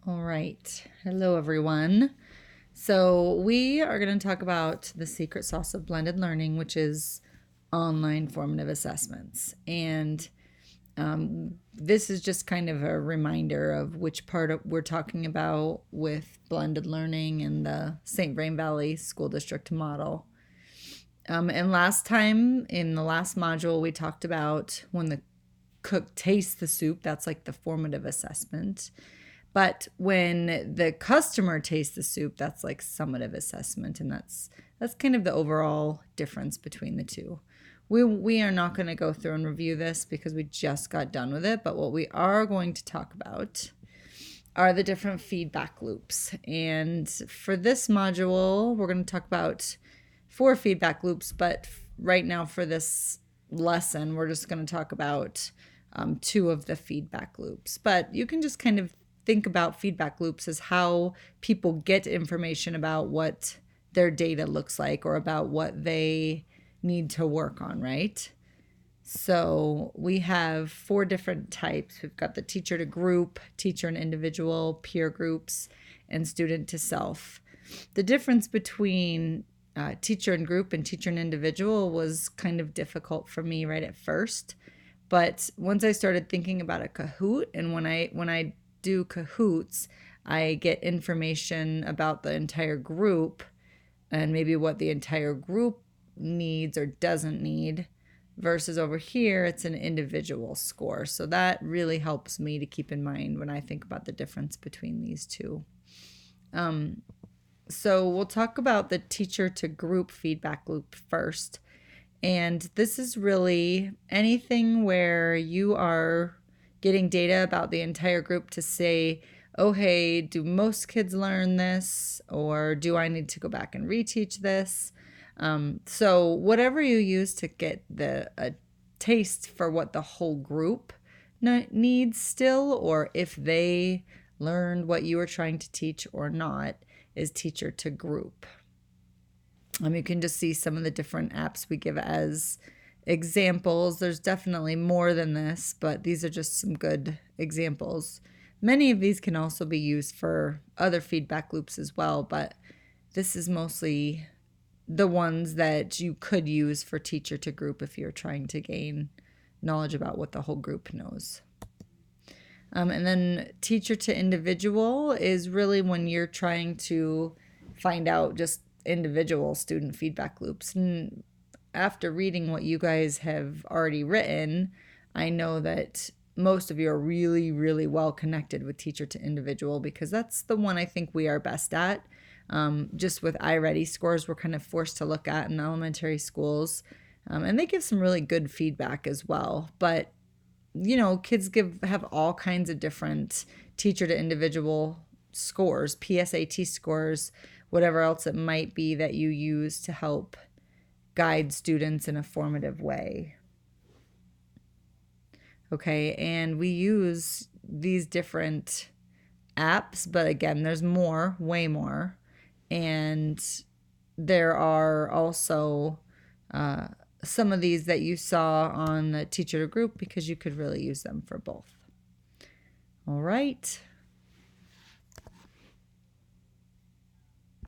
All right. Hello, everyone. So, we are going to talk about the secret sauce of blended learning, which is online formative assessments. And this is just kind of a reminder of which we're talking about with blended learning and the St. Vrain Valley School District model. And last time in the last module, we talked about when the cook tastes the soup, that's like the formative assessment. But when the customer tastes the soup, that's like summative assessment, and that's kind of the overall difference between the two. We are not going to go through and review this because we just got done with it, but what we are going to talk about are the different feedback loops. And for this module, we're going to talk about 4 feedback loops, but right now for this lesson, we're just going to talk about 2 of the feedback loops. But you can just kind of think about feedback loops as how people get information about what their data looks like or about what they need to work on, right? So we have 4 different types. We've got the teacher to group, teacher and individual, peer groups, and student to self. The difference between teacher and group and teacher and individual was kind of difficult for me right at first. But once I started thinking about a Kahoot, and when I do Kahoots, I get information about the entire group and maybe what the entire group needs or doesn't need, versus over here it's an individual score. So that really helps me to keep in mind when I think about the difference between these two. So we'll talk about the teacher to group feedback loop first. And this is really anything where you are getting data about the entire group to say, oh, hey, do most kids learn this? Or do I need to go back and reteach this? So whatever you use to get a taste for what the whole group needs still, or if they learned what you were trying to teach or not, is teacher to group. You can just see some of the different apps we give as examples. There's definitely more than this, but these are just some good examples. Many of these can also be used for other feedback loops as well, but this is mostly the ones that you could use for teacher to group if you're trying to gain knowledge about what the whole group knows. And then teacher to individual is really when you're trying to find out just individual student feedback loops. And after reading what you guys have already written, I know that most of you are really, really well connected with teacher to individual because that's the one I think we are best at. Just with iReady scores, we're kind of forced to look at in elementary schools. And they give some really good feedback as well. But kids have all kinds of different teacher to individual scores, PSAT scores, whatever else it might be that you use to help guide students in a formative way. Okay, and we use these different apps, but again, there's more, way more. And there are also some of these that you saw on the teacher to group because you could really use them for both. All right.